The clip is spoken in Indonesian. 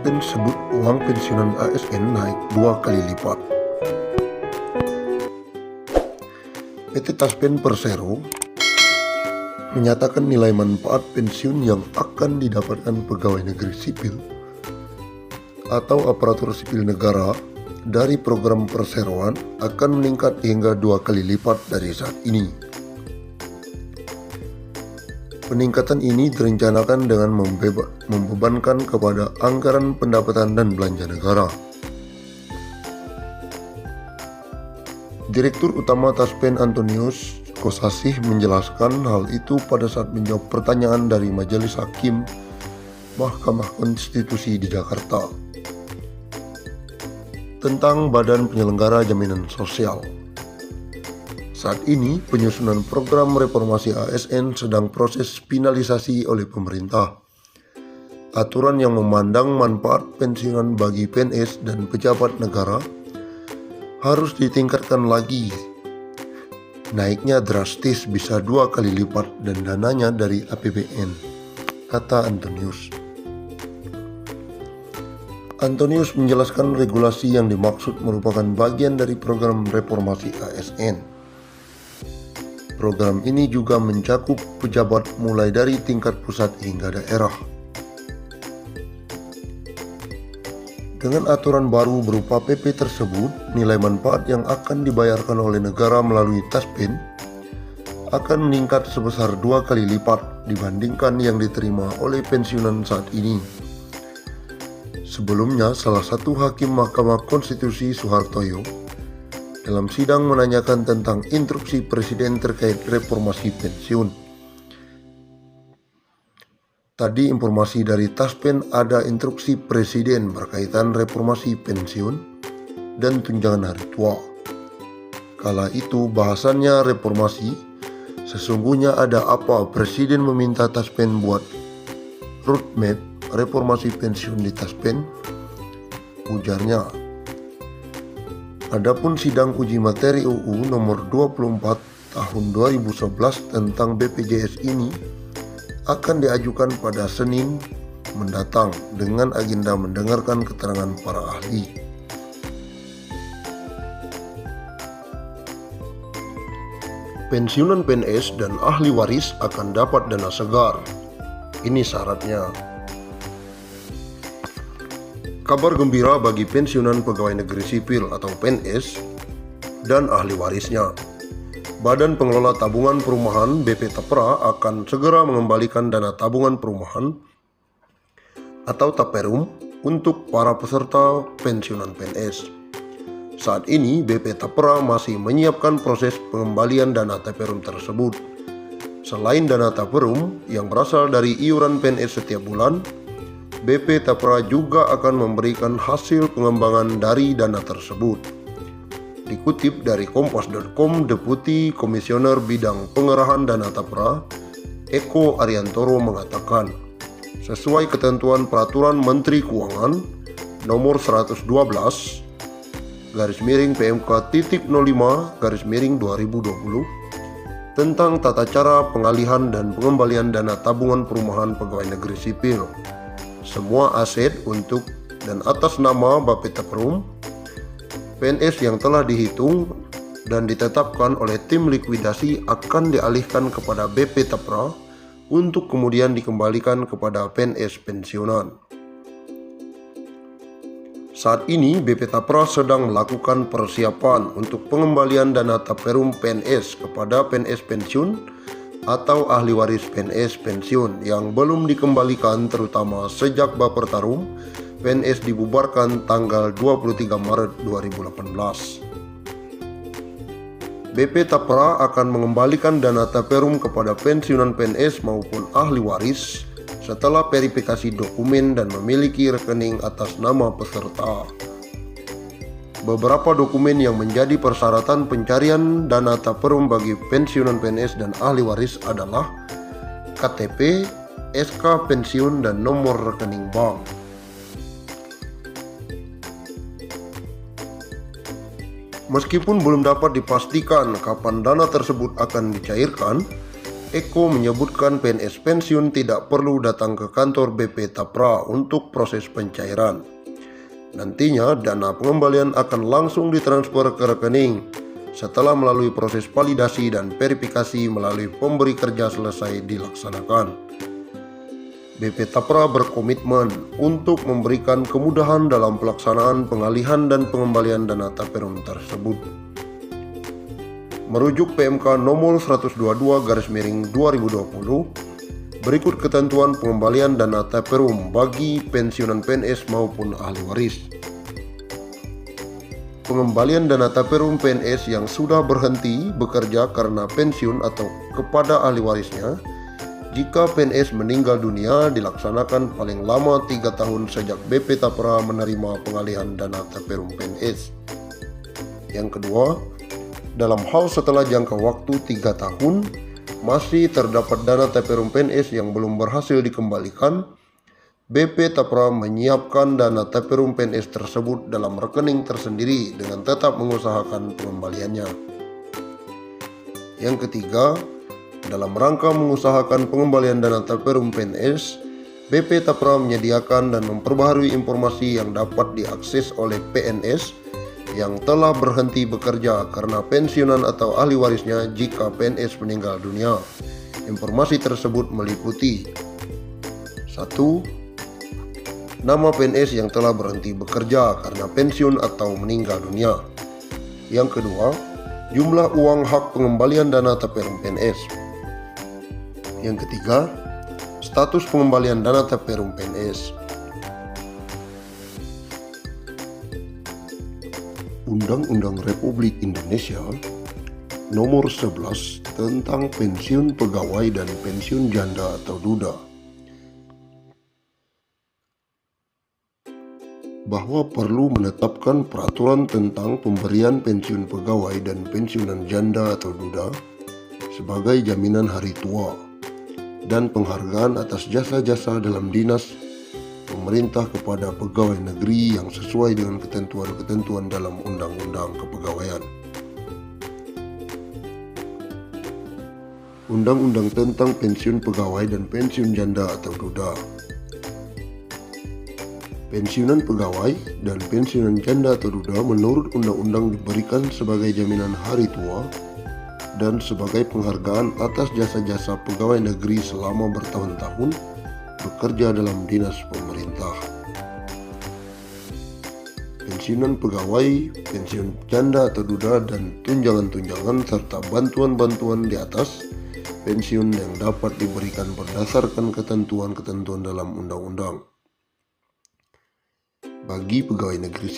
Taspen sebut uang pensiunan ASN naik 2 kali lipat. PT Taspen Persero menyatakan nilai manfaat pensiun yang akan didapatkan pegawai negeri sipil atau aparatur sipil negara dari program perseroan akan meningkat hingga 2 kali lipat dari saat ini. Peningkatan ini direncanakan dengan membebankan kepada anggaran pendapatan dan belanja negara. Direktur Utama Taspen Antonius Kosasih menjelaskan hal itu pada saat menjawab pertanyaan dari Majelis Hakim Mahkamah Konstitusi di Jakarta tentang Badan Penyelenggara Jaminan Sosial. Saat ini, penyusunan program reformasi ASN sedang proses finalisasi oleh pemerintah. Aturan yang memandang manfaat pensiunan bagi PNS dan pejabat negara harus ditingkatkan lagi. Naiknya drastis bisa 2 kali lipat dan dananya dari APBN, kata Antonius. Antonius menjelaskan regulasi yang dimaksud merupakan bagian dari program reformasi ASN. Program ini juga mencakup pejabat mulai dari tingkat pusat hingga daerah. Dengan aturan baru berupa PP tersebut, nilai manfaat yang akan dibayarkan oleh negara melalui Taspen akan meningkat sebesar 2 kali lipat dibandingkan yang diterima oleh pensiunan saat ini. Sebelumnya, salah satu hakim Mahkamah Konstitusi Soehartoyo dalam sidang menanyakan tentang instruksi Presiden terkait reformasi pensiun. Tadi informasi dari Taspen ada instruksi Presiden berkaitan reformasi pensiun dan tunjangan hari tua. Kala itu bahasannya reformasi, sesungguhnya ada apa Presiden meminta Taspen buat roadmap reformasi pensiun di Taspen? Ujarnya. Adapun sidang uji materi UU nomor 24 tahun 2011 tentang BPJS ini akan diajukan pada Senin mendatang dengan agenda mendengarkan keterangan para ahli. Pensiunan PNS dan ahli waris akan dapat dana segar. Ini syaratnya. Kabar gembira bagi pensiunan pegawai negeri sipil atau PNS dan ahli warisnya. Badan Pengelola Tabungan Perumahan BP Tapra akan segera mengembalikan dana tabungan perumahan atau Taperum untuk para peserta pensiunan PNS. Saat ini BP Tapra masih menyiapkan proses pengembalian dana Taperum tersebut. Selain dana Taperum yang berasal dari iuran PNS setiap bulan, BP Tapra juga akan memberikan hasil pengembangan dari dana tersebut. Dikutip dari kompas.com, Deputi Komisioner Bidang Pengerahan Dana Tapra, Eko Ariantoro mengatakan, sesuai ketentuan Peraturan Menteri Keuangan Nomor 112 /PMK.05/2020 tentang tata cara pengalihan dan pengembalian dana tabungan perumahan pegawai negeri sipil. Semua aset untuk dan atas nama Bapeta Perum PNS yang telah dihitung dan ditetapkan oleh tim likuidasi akan dialihkan kepada BP Tapra untuk kemudian dikembalikan kepada PNS pensiunan. Saat ini BP Tapra sedang melakukan persiapan untuk pengembalian dana Taperum PNS kepada PNS pensiun atau ahli waris PNS pensiun yang belum dikembalikan, terutama sejak Bapertarum PNS dibubarkan tanggal 23 Maret 2018. BP Tapra akan mengembalikan dana Taperum kepada pensiunan PNS maupun ahli waris setelah verifikasi dokumen dan memiliki rekening atas nama peserta. Beberapa dokumen yang menjadi persyaratan pencarian dana Taperum bagi pensiunan PNS dan ahli waris adalah KTP, SK pensiun, dan nomor rekening bank. Meskipun belum dapat dipastikan kapan dana tersebut akan dicairkan, Eko menyebutkan PNS pensiun tidak perlu datang ke kantor BP Tapra untuk proses pencairan. Nantinya dana pengembalian akan langsung ditransfer ke rekening setelah melalui proses validasi dan verifikasi melalui pemberi kerja selesai dilaksanakan. BP Tapra berkomitmen untuk memberikan kemudahan dalam pelaksanaan pengalihan dan pengembalian dana Taperum tersebut. Merujuk PMK nomor 122/2020, berikut ketentuan pengembalian dana Taperum bagi pensiunan PNS maupun ahli waris. Pengembalian dana Taperum PNS yang sudah berhenti bekerja karena pensiun atau kepada ahli warisnya jika PNS meninggal dunia dilaksanakan paling lama 3 tahun sejak BP Tapra menerima pengalihan dana Taperum PNS. Yang kedua, dalam hal setelah jangka waktu 3 tahun masih terdapat dana Taperum PNS yang belum berhasil dikembalikan, BP Tapra menyiapkan dana Taperum PNS tersebut dalam rekening tersendiri dengan tetap mengusahakan pengembaliannya. Yang ketiga, dalam rangka mengusahakan pengembalian dana Taperum PNS, BP Tapra menyediakan dan memperbaharui informasi yang dapat diakses oleh PNS yang telah berhenti bekerja karena pensiunan atau ahli warisnya jika PNS meninggal dunia. Informasi tersebut meliputi 1. Nama PNS yang telah berhenti bekerja karena pensiun atau meninggal dunia. Yang kedua, jumlah uang hak pengembalian dana Taperum PNS. Yang ketiga, status pengembalian dana Taperum PNS. Undang-Undang Republik Indonesia Nomor 11 tentang pensiun pegawai dan pensiun janda atau duda, bahwa perlu menetapkan peraturan tentang pemberian pensiun pegawai dan pensiunan janda atau duda sebagai jaminan hari tua dan penghargaan atas jasa-jasa dalam dinas pemerintah kepada pegawai negeri yang sesuai dengan ketentuan-ketentuan dalam Undang-Undang Kepegawaian. Undang-Undang tentang pensiun pegawai dan pensiun janda atau duda. Pensiunan pegawai dan pensiunan janda atau duda menurut undang-undang diberikan sebagai jaminan hari tua dan sebagai penghargaan atas jasa-jasa pegawai negeri selama bertahun-tahun bekerja dalam dinas pemerintah. Pensiunan pegawai, pensiun janda atau duda, dan tunjangan-tunjangan serta bantuan-bantuan di atas pensiun yang dapat diberikan berdasarkan ketentuan-ketentuan dalam undang-undang. Bagi pegawai negeri